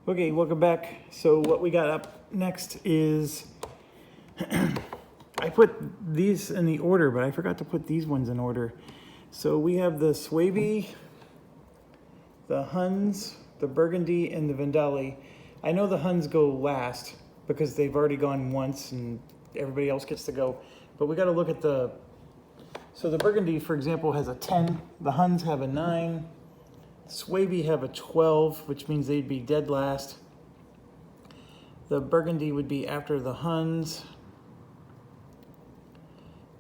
Okay, welcome back. So what we got up next is, I put these in the order, but I forgot to put these ones in order. So we have the Swaby, the Huns, the Burgundy, and the Vendali. I know the Huns go last because they've already gone once and everybody else gets to go. But we got to look at so the Burgundy, for example, has a 10. The Huns have a 9. Swaby have a 12, which means they'd be dead last. The Burgundy would be after the Huns.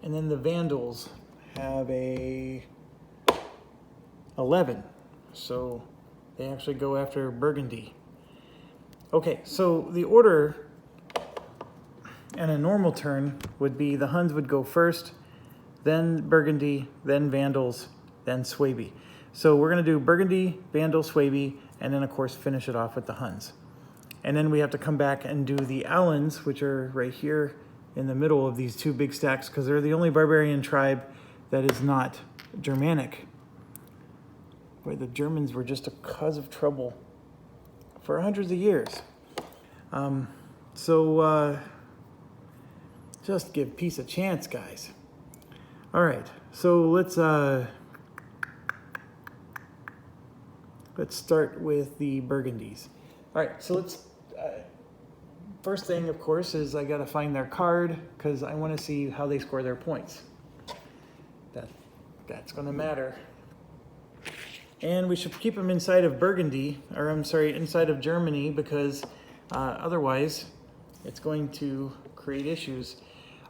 And then the Vandals have a 11. So they actually go after Burgundy. Okay, so the order in a normal turn would be the Huns would go first, then Burgundy, then Vandals, then Swaby. So we're going to do Burgundy, Vandal, Swaby, and then of course finish it off with the Huns. And then we have to come back and do the Alans, which are right here in the middle of these two big stacks, because they're the only barbarian tribe that is not Germanic. Boy, the Germans were just a cause of trouble for hundreds of years. Just give peace a chance, guys. All right, so let's start with the Burgundies. All right, so first thing, of course, is I got to find their card because I want to see how they score their points. That's going to matter. And we should keep them inside of Burgundy, or I'm sorry, inside of Germany, because otherwise it's going to create issues.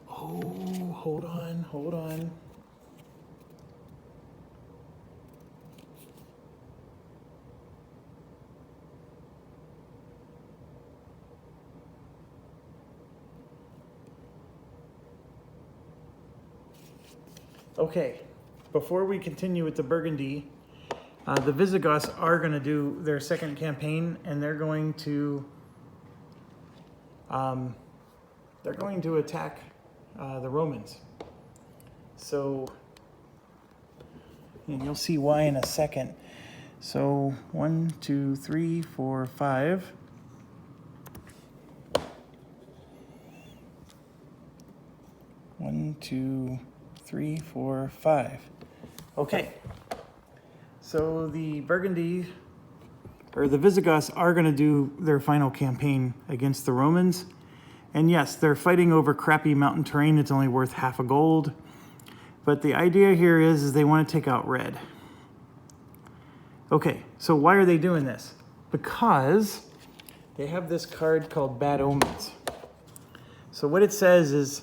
Oh, hold on. Okay, before we continue with the Burgundy, the Visigoths are going to do their second campaign, and they're going to attack the Romans. So, and you'll see why in a second. So 1, 2, 3, 4, 5. One, 2, 3, 4, 5. Okay. So the Burgundy, or the Visigoths, are going to do their final campaign against the Romans. And yes, they're fighting over crappy mountain terrain. It's only worth half a gold. But the idea here is they want to take out red. Okay, so why are they doing this? Because they have this card called Bad Omens. So what it says is,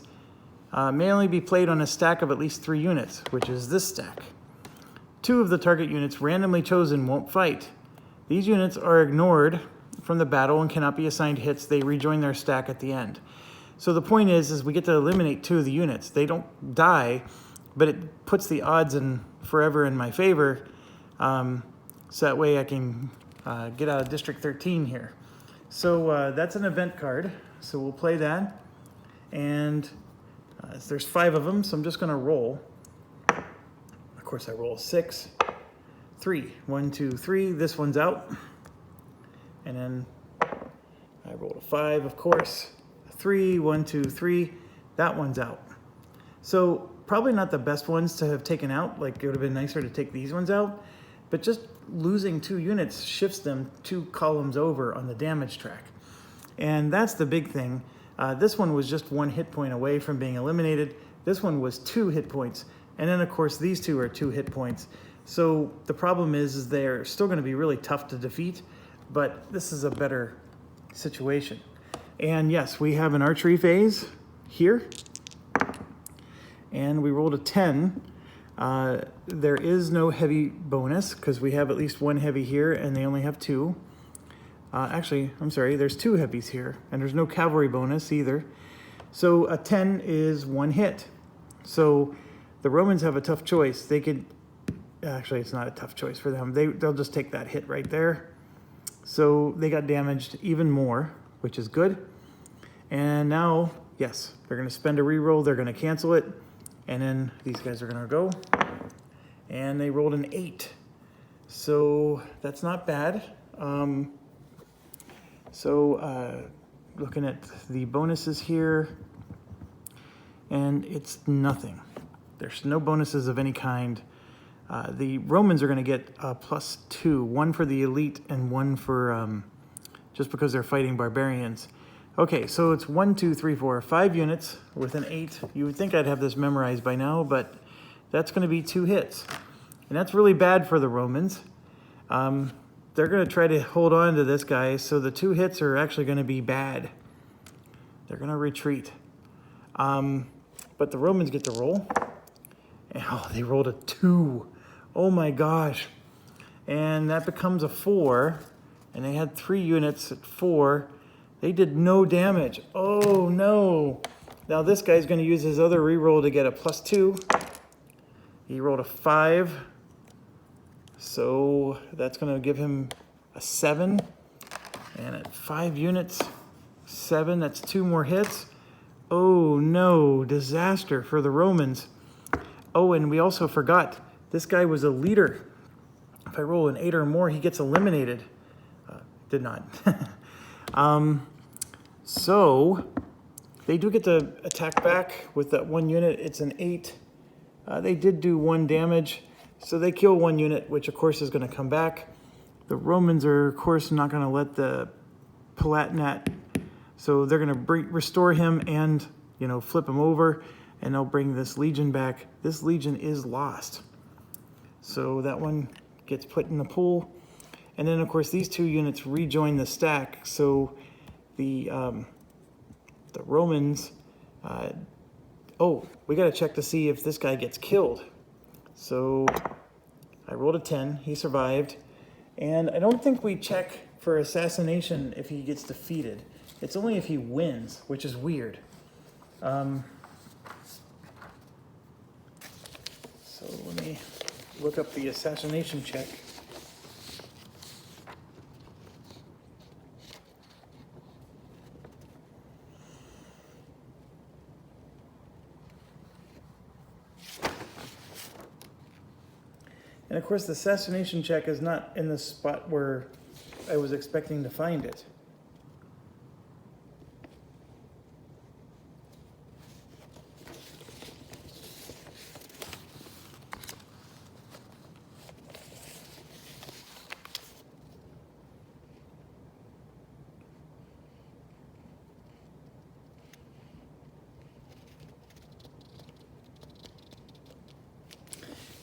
may only be played on a stack of at least 3 units, which is this stack. 2 of the target units randomly chosen won't fight. These units are ignored from the battle and cannot be assigned hits. They rejoin their stack at the end. So the point is we get to eliminate 2 of the units. They don't die, but it puts the odds in forever in my favor. So that way I can get out of District 13 here. So that's an event card. So we'll play that. And there's 5 of them, so I'm just going to roll. Of course, I roll 6, 3. 1, 2, 3. This one's out. And then I rolled a 5, of course. 3, 1, 2, 3. That one's out. So probably not the best ones to have taken out. Like, it would have been nicer to take these ones out. But just losing 2 units shifts them 2 columns over on the damage track. And that's the big thing. This one was just 1 hit point away from being eliminated. This one was 2 hit points. And then, of course, these 2 are 2 hit points. So the problem is they're still going to be really tough to defeat, but this is a better situation. And yes, we have an archery phase here. And we rolled a 10. There is no heavy bonus because we have at least 1 heavy here and they only have 2. Actually, I'm sorry, there's 2 heavies here, and there's no cavalry bonus either. So a 10 is 1 hit. So the Romans have a tough choice. They could, actually it's not a tough choice for them. They'll just take that hit right there. So they got damaged even more, which is good. And now, yes, they're going to spend a reroll. They're going to cancel it. And then these guys are going to go. And they rolled an 8. So that's not bad. So looking at the bonuses here, and it's nothing. There's no bonuses of any kind. The Romans are going to get +2, one for the elite and one for just because they're fighting barbarians. Okay, so it's 1, 2, 3, 4, 5 units with an 8. You would think I'd have this memorized by now, but that's going to be 2 hits. And that's really bad for the Romans. They're going to try to hold on to this guy, so the 2 hits are actually going to be bad. They're going to retreat. But the Romans get to roll. And, oh, they rolled a 2. Oh my gosh. And that becomes a 4. And they had 3 units at 4. They did no damage. Oh no. Now this guy's going to use his other reroll to get a +2. He rolled a 5. So that's going to give him a 7. And at 5 units, 7, that's 2 more hits. Oh no, disaster for the Romans. Oh, and we also forgot, this guy was a leader. If I roll an 8 or more, he gets eliminated. Did not. So they do get to attack back with that 1 unit. It's an 8. They did do 1 damage. So they kill 1 unit, which of course is going to come back. The Romans are, of course, not going to let the Palatinate. So they're going to restore him and, you know, flip him over, and they'll bring this legion back. This legion is lost. So that one gets put in the pool. And then, of course, these 2 units rejoin the stack. So the Romans, oh, we got to check to see if this guy gets killed. So I rolled a 10. He survived. And I don't think we check for assassination if he gets defeated. It's only if he wins, which is weird. So let me look up the assassination check. And of course, the assassination check is not in the spot where I was expecting to find it.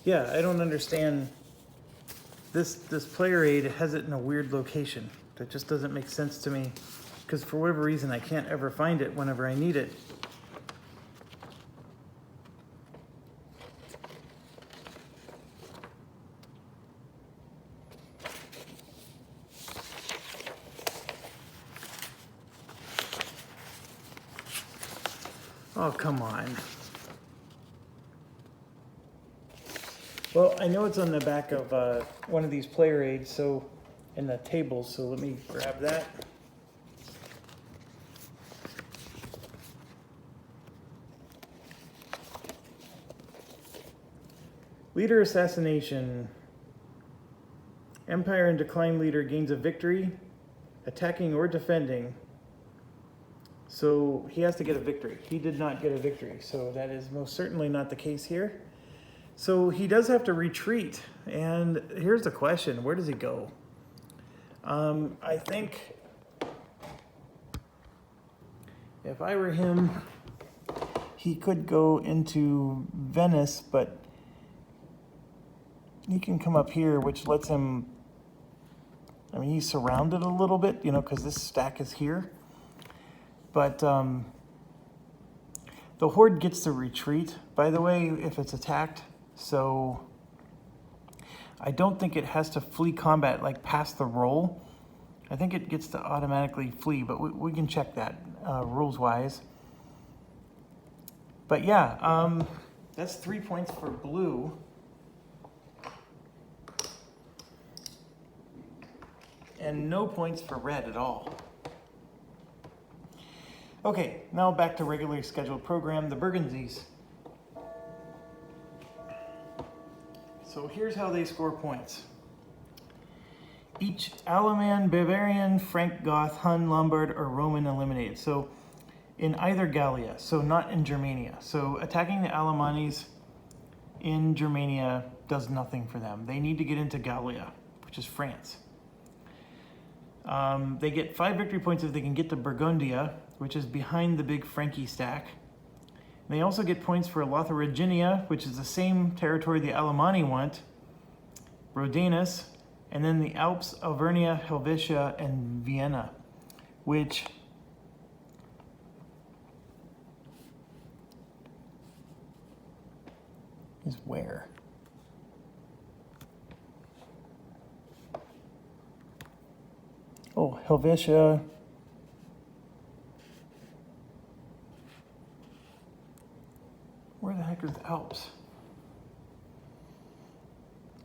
Yeah, I don't understand. This player aid has it in a weird location. That just doesn't make sense to me. Because for whatever reason, I can't ever find it whenever I need it. Oh, come on. Well, I know it's on the back of one of these player aids, so in the tables, so let me grab that. Leader assassination. Empire in decline leader gains a victory, attacking or defending. So he has to get a victory. He did not get a victory, so that is most certainly not the case here. So he does have to retreat, and here's the question, where does he go? I think if I were him, he could go into Venice, but he can come up here, which lets him, I mean, he's surrounded a little bit, you know, because this stack is here. But the horde gets to retreat, by the way, if it's attacked. So I don't think it has to flee combat, like past the roll. I think it gets to automatically flee, but we can check that rules-wise. But yeah, that's 3 points for blue. And no points for red at all. Okay, now back to regularly scheduled program, the Burgundies. So here's how they score points. each Aleman, Bavarian, Frank, Goth, Hun, Lombard, or Roman eliminated. So in either Gallia, so not in Germania. So attacking the Alemannis in Germania does nothing for them. They need to get into Gallia, which is France. They get 5 victory points if they can get to Burgundia, which is behind the big Frankie stack. And they also get points for Lotharingia, which is the same territory the Alemanni want, Rhodanus, and then the Alps, Auvergne, Helvetia, and Vienna, which is where? Oh, Helvetia. Where the heck are the Alps?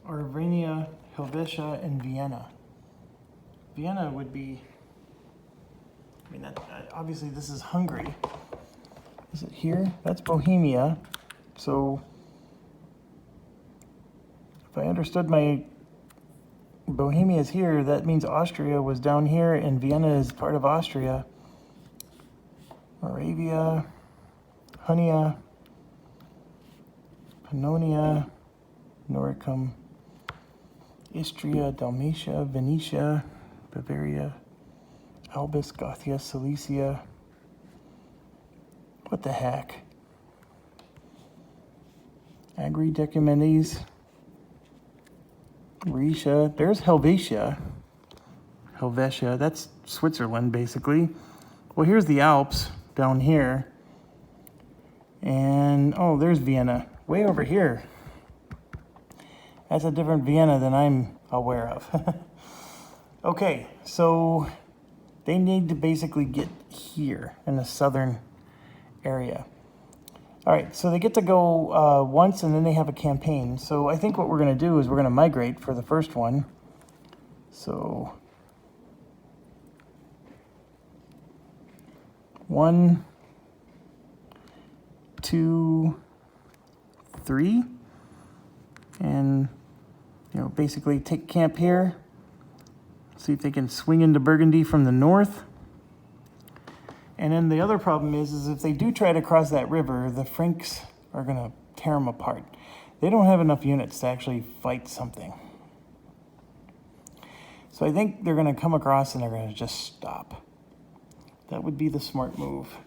Auvergne, Helvetia, and Vienna. Vienna would be, I mean, obviously this is Hungary. Is it here? That's Bohemia. So if I understood my Bohemia is here, that means Austria was down here and Vienna is part of Austria. Moravia, Hunia, Pannonia, Noricum, Istria, Dalmatia, Venetia, Bavaria, Albus, Gothia, Cilicia. What the heck? Agri, Decumenes, Rhaetia. There's Helvetia. Helvetia, that's Switzerland basically. Well, here's the Alps down here. And, oh, there's Vienna, way over here. That's a different Vienna than I'm aware of. Okay, so they need to basically get here in the southern area. All right, so they get to go once and then they have a campaign. So I think what we're going to do is we're going to migrate for the first one. So 1, 2, 3, and basically take camp here. See if they can swing into Burgundy from the north. And then the other problem is if they do try to cross that river, the Franks are going to tear them apart. They don't have enough units to actually fight something. So I think they're going to come across and they're going to just stop. That would be the smart move.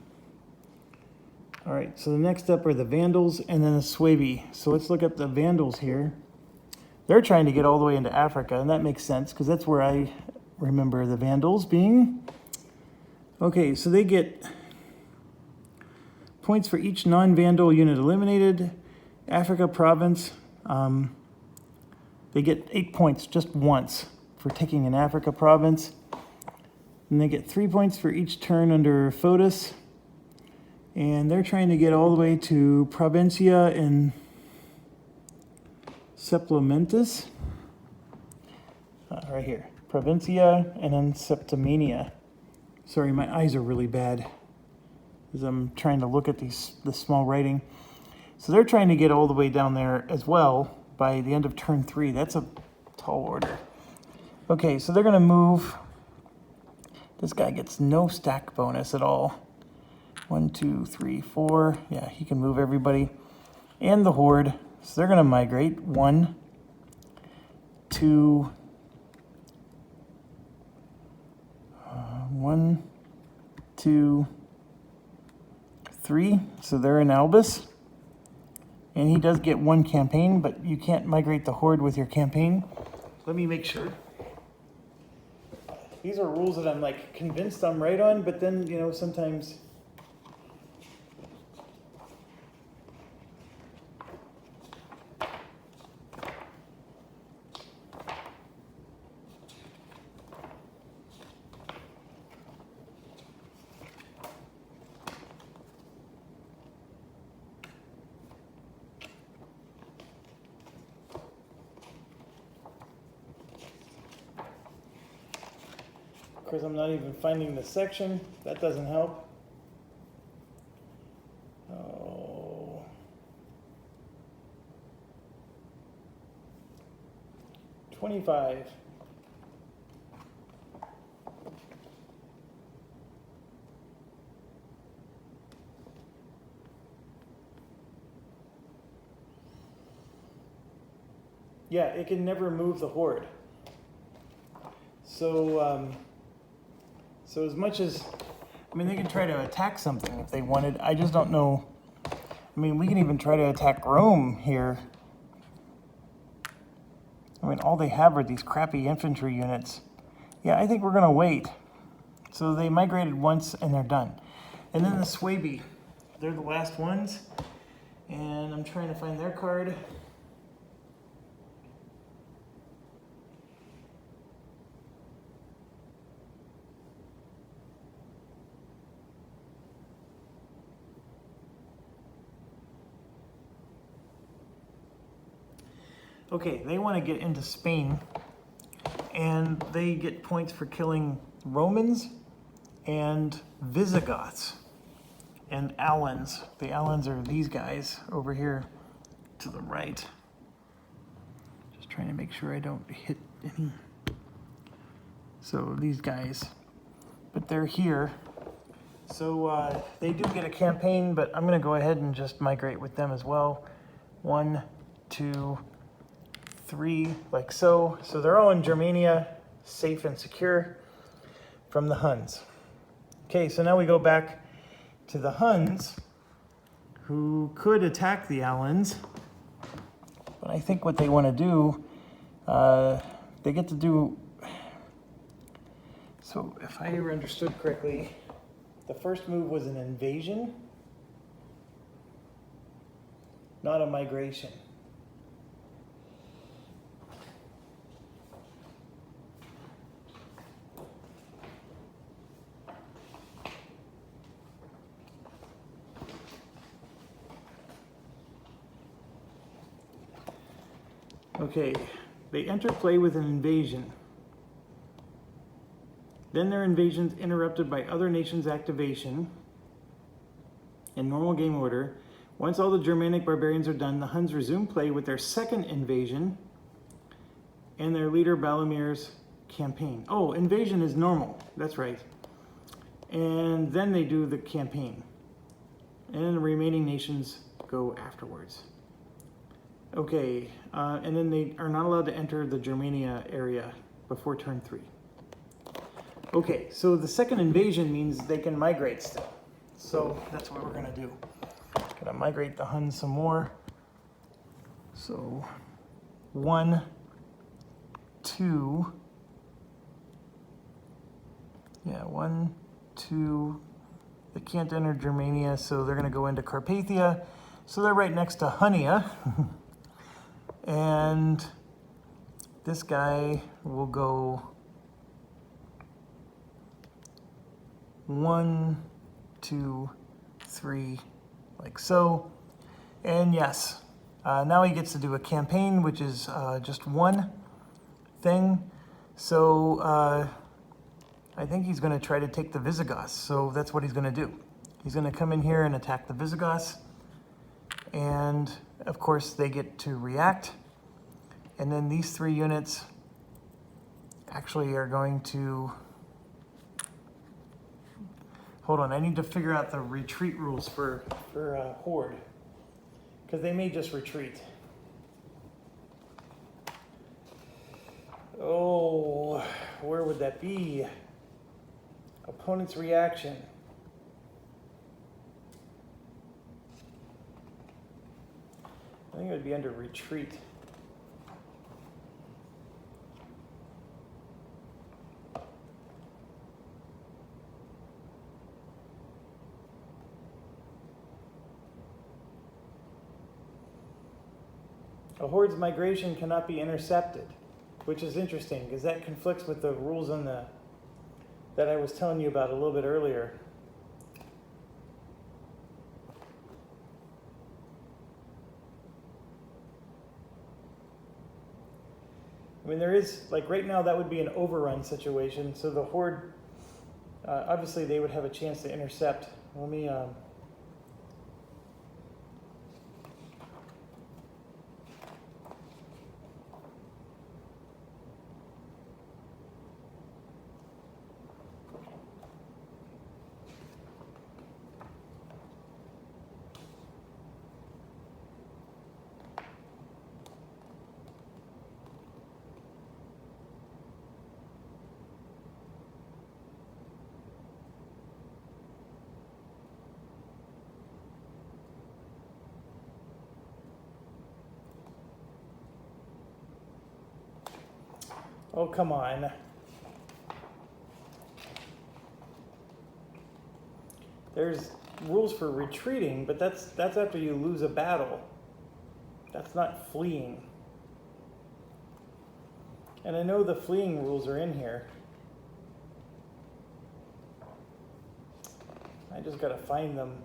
All right, so the next up are the Vandals and then the Suebi. So let's look at the Vandals here. They're trying to get all the way into Africa, and that makes sense because that's where I remember the Vandals being. Okay, so they get points for each non-Vandal unit eliminated. Africa province, they get 8 points just once for taking an Africa province. And they get 3 points for each turn under Foedus. And they're trying to get all the way to Provincia and Septimentus. Right here, Provincia and then Septimania. Sorry, my eyes are really bad as I'm trying to look at this small writing. So they're trying to get all the way down there as well by the end of turn 3. That's a tall order. Okay, so they're going to move. This guy gets no stack bonus at all. 1, 2, 3, 4. Yeah, he can move everybody. And the Horde. So they're going to migrate. 1, 2, 1, 2, 3. So they're in Albus. And he does get 1 campaign, but you can't migrate the Horde with your campaign. Let me make sure. These are rules that I'm like convinced I'm right on, but then, sometimes because I'm not even finding the section. That doesn't help. Oh. $25. Yeah, it can never move the horde. So, so as much as, I mean, they can try to attack something if they wanted. I just don't know. I mean, we can even try to attack Rome here. I mean, all they have are these crappy infantry units. Yeah, I think we're gonna wait. So they migrated once and they're done. And then the Swabi, they're the last ones. And I'm trying to find their card. Okay, they want to get into Spain, and they get points for killing Romans and Visigoths and Alans. The Alans are these guys over here to the right. Just trying to make sure I don't hit any. So these guys, but they're here. So they do get a campaign, but I'm going to go ahead and just migrate with them as well. 1, 2, 3, like so. So they're all in Germania, safe and secure from the Huns. Okay, so now we go back to the Huns, who could attack the Alans. But I think what they want to do, they get to do. So if I ever understood correctly, the first move was an invasion, not a migration. Okay, they enter play with an invasion. Then their invasion's interrupted by other nations' activation in normal game order. Once all the Germanic barbarians are done, the Huns resume play with their second invasion and their leader Balamir's campaign. Oh, invasion is normal, that's right. And then they do the campaign. And the remaining nations go afterwards. Okay, and then they are not allowed to enter the Germania area before turn 3. Okay, so the second invasion means they can migrate still. So that's what we're gonna do. Gonna migrate the Huns some more. So 1, 2, yeah, 1, 2, they can't enter Germania, so they're gonna go into Carpathia. So they're right next to Hunnia. And this guy will go 1, 2, 3, like so. And yes, now he gets to do a campaign, which is just one thing. So I think he's going to try to take the Visigoths. So that's what he's going to do. He's going to come in here and attack the Visigoths. And of course they get to react. And then these 3 units actually are going to, hold on, I need to figure out the retreat rules for Horde, because they may just retreat. Oh, where would that be? Opponent's reaction. I think it would be under retreat. A horde's migration cannot be intercepted, which is interesting because that conflicts with the rules on the that I was telling you about a little bit earlier. I mean, there is, like right now, that would be an overrun situation. So the horde, obviously they would have a chance to intercept. Let me, Oh, come on. There's rules for retreating, but that's after you lose a battle. That's not fleeing. And I know the fleeing rules are in here. I just gotta find them.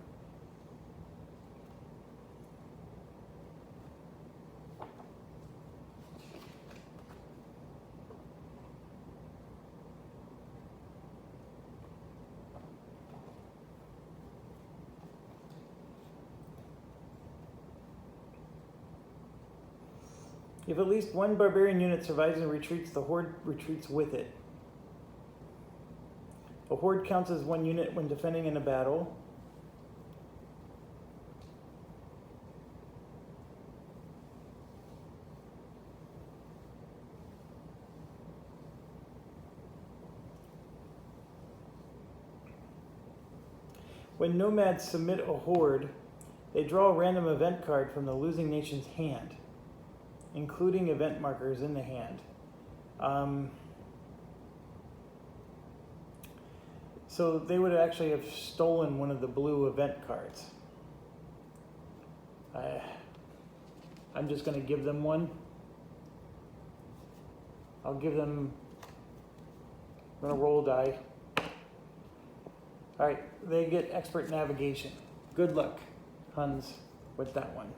If at least one barbarian unit survives and retreats, the horde retreats with it. A horde counts as one unit when defending in a battle. When nomads submit a horde, they draw a random event card from the losing nation's hand, including event markers in the hand. So they would actually have stolen one of the blue event cards. I'm just going to give them one. I'm going to roll a die. All right, they get expert navigation. Good luck, Huns, with that one.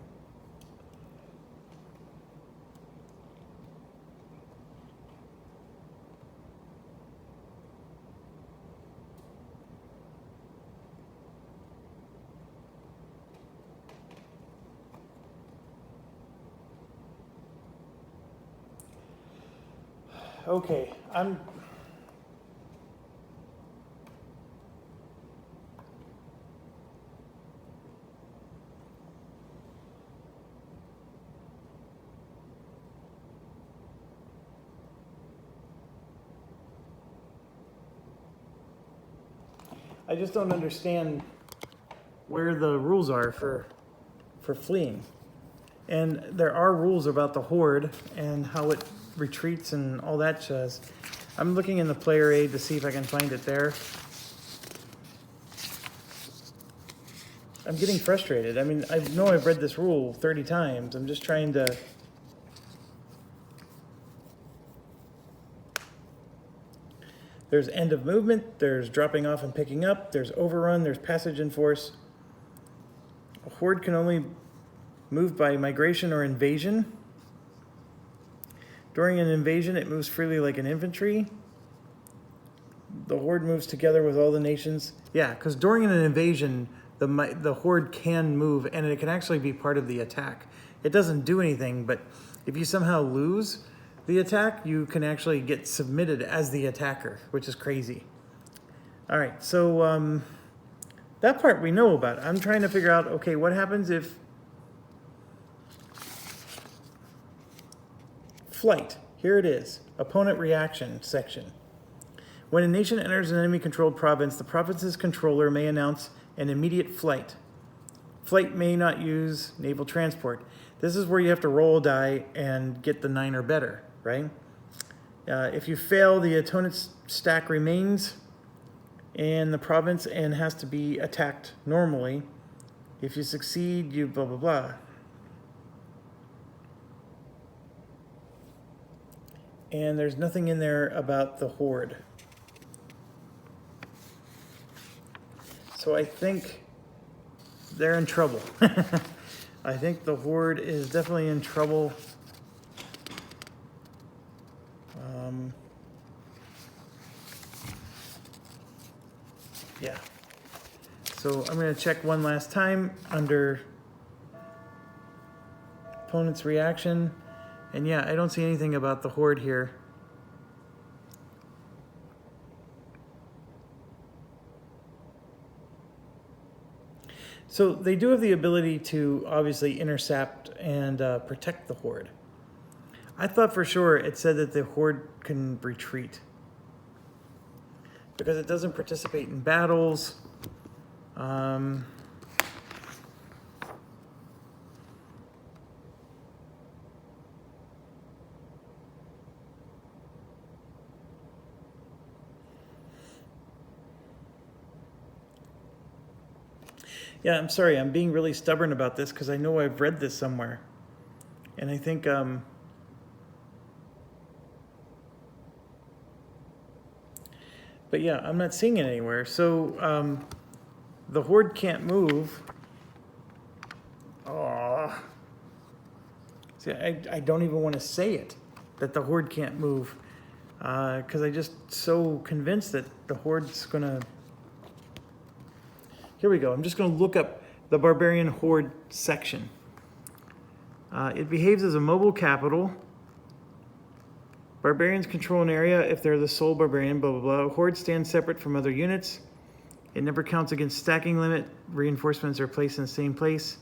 Okay, I just don't understand where the rules are for fleeing. And there are rules about the horde and how it retreats and all that jazz. I'm looking in the player aid to see if I can find it there. I'm getting frustrated. I mean, I know I've read this rule 30 times. I'm just trying to... There's end of movement, there's dropping off and picking up, there's overrun, there's passage in force. A horde can only move by migration or invasion. During an invasion, it moves freely like an infantry. The horde moves together with all the nations. Yeah, because during an invasion, the horde can move, and it can actually be part of the attack. It doesn't do anything, but if you somehow lose the attack, you can actually get submitted as the attacker, which is crazy. All right, so that part we know about. I'm trying to figure out, okay, what happens if flight? Here it is, opponent reaction section. When a nation enters an enemy-controlled province, the province's controller may announce an immediate flight. Flight may not use naval transport. This is where you have to roll a die and get the 9 or better, right? If you fail, the opponent's stack remains in the province and has to be attacked normally. If you succeed, you blah, blah, blah. And there's nothing in there about the horde. So I think they're in trouble. I think the horde is definitely in trouble. Yeah. So I'm going to check one last time under opponent's reaction. And yeah, I don't see anything about the horde here. So they do have the ability to obviously intercept and protect the horde. I thought for sure it said that the horde can retreat because it doesn't participate in battles. Yeah, I'm sorry, I'm being really stubborn about this because I know I've read this somewhere. And I think, but yeah, I'm not seeing it anywhere. So the horde can't move. Oh, see, I don't even want to say it, that the horde can't move. Because I'm just so convinced that the horde's gonna... Here we go. I'm just gonna look up the barbarian horde section. It behaves as a mobile capital. Barbarians control an area if they're the sole barbarian, blah, blah, blah. Horde stands separate from other units. It never counts against stacking limit. Reinforcements are placed in the same place.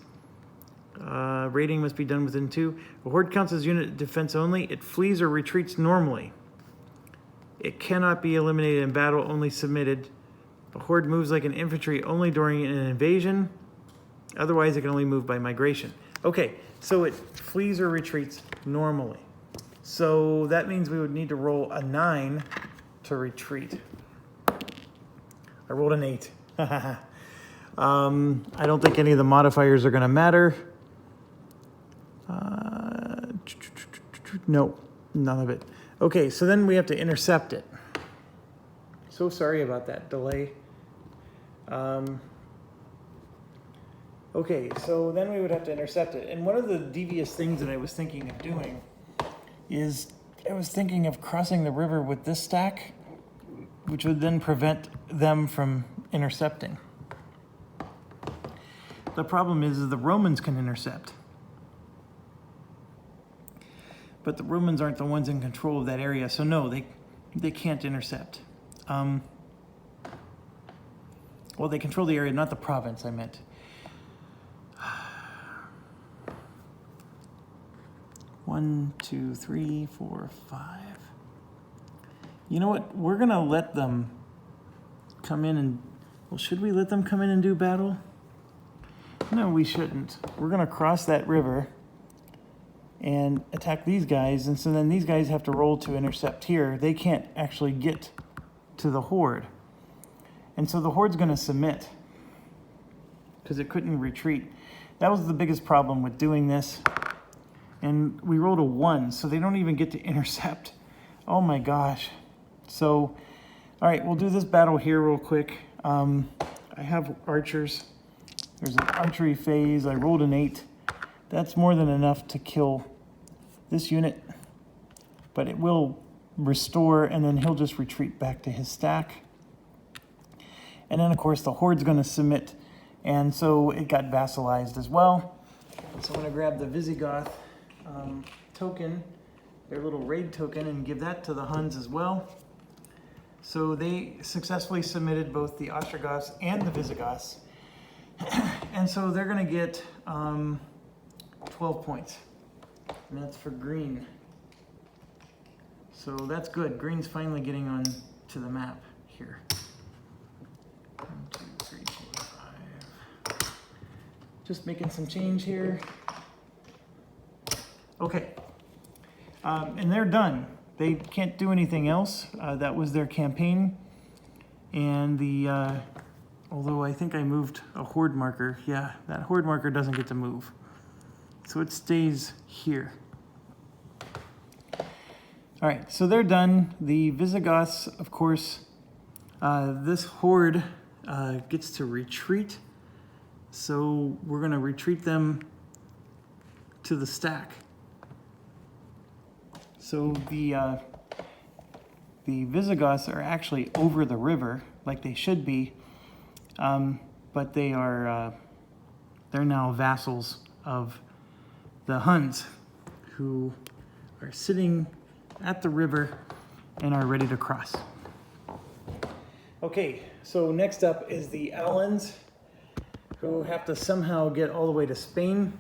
Raiding must be done within 2. A horde counts as unit defense only. It flees or retreats normally. It cannot be eliminated in battle, only submitted. A horde moves like an infantry only during an invasion. Otherwise, it can only move by migration. Okay, so it flees or retreats normally. So that means we would need to roll a 9 to retreat. I rolled an 8. I don't think any of the modifiers are going to matter. No, none of it. Okay, so then we have to intercept it. So sorry about that delay. Okay, so then we would have to intercept it. And one of the devious things that I was thinking of doing is I was thinking of crossing the river with this stack, which would then prevent them from intercepting. The problem is the Romans can intercept. But the Romans aren't the ones in control of that area, so no, they can't intercept. Well, they control the area, not the province, I meant. One, two, three, four, 5. You know what? We're gonna let them come in and... Well, should we let them come in and do battle? No, we shouldn't. We're gonna cross that river and attack these guys, and so then these guys have to roll to intercept here. They can't actually get to the horde. And so the horde's gonna submit because it couldn't retreat. That was the biggest problem with doing this. And we rolled a 1, so they don't even get to intercept. Oh my gosh. So, all right, we'll do this battle here real quick. I have archers. There's an archery phase. I rolled an 8. That's more than enough to kill this unit, but it will restore, and then he'll just retreat back to his stack. And then, of course, the horde's going to submit, and so it got vassalized as well. So I'm going to grab the Visigoth token, their little raid token, and give that to the Huns as well. So they successfully submitted both the Ostrogoths and the Visigoths. And so they're going to get 12 points. And that's for green. So that's good. Green's finally getting on to the map here. 1, 2, 3, 4, 5. Just making some change here. Okay. And they're done. They can't do anything else. That was their campaign. And the, although I think I moved a horde marker. Yeah, that horde marker doesn't get to move. So it stays here. All right, so they're done. The Visigoths, of course, this horde gets to retreat. So we're going to retreat them to the stack. So the Visigoths are actually over the river, like they should be, but they are they're now vassals of the Huns, who are sitting at the river and are ready to cross. Okay, so next up is the Alans, who have to somehow get all the way to Spain,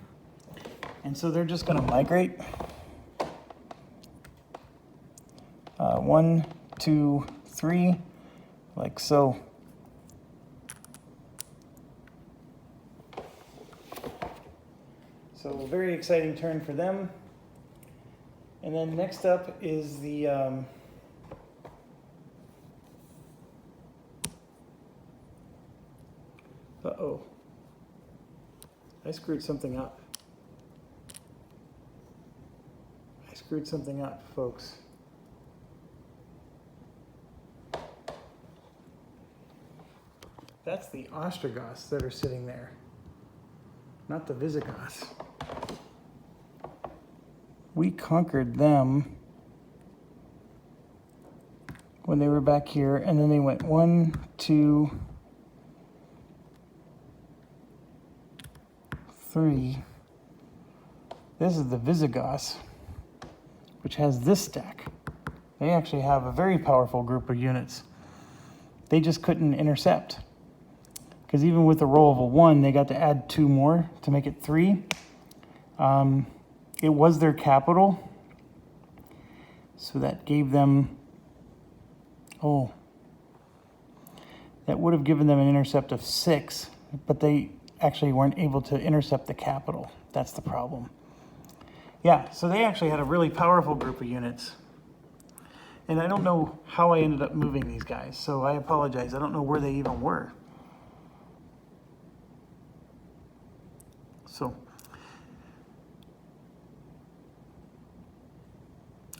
and so they're just going to migrate. 1, 2, 3, like so. So a very exciting turn for them. And then next up is the I screwed something up. I screwed something up, folks. That's the Ostrogoths that are sitting there, not the Visigoths. We conquered them when they were back here, and then they went 1, 2, 3. This is the Visigoths, which has this stack. They actually have a very powerful group of units. They just couldn't intercept. Because even with a roll of a 1, they got to add 2 more to make it 3. It was their capital, so that gave them, that would have given them an intercept of 6, but they actually weren't able to intercept the capital. That's the problem. Yeah, so they actually had a really powerful group of units. And I don't know how I ended up moving these guys, so I apologize. I don't know where they even were. So,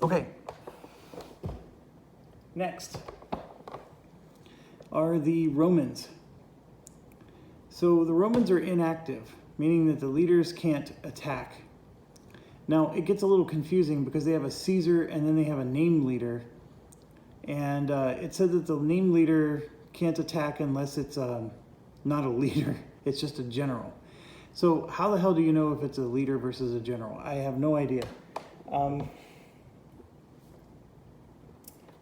okay. Next are the Romans. So the Romans are inactive, meaning that the leaders can't attack. Now, it gets a little confusing because they have a Caesar and then they have a named leader. And it said that the named leader can't attack unless it's not a leader, it's just a general. So how the hell do you know if it's a leader versus a general? I have no idea.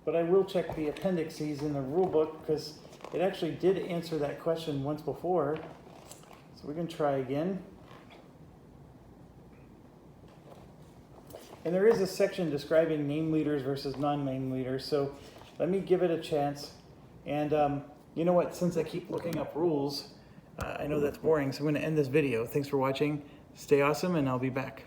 But I will check the appendices in the rule book because it actually did answer that question once before. So we can try again. And there is a section describing name leaders versus non-name leaders. So let me give it a chance. And you know what, since I keep looking up rules, I know that's boring, so I'm going to end this video. Thanks for watching. Stay awesome, and I'll be back.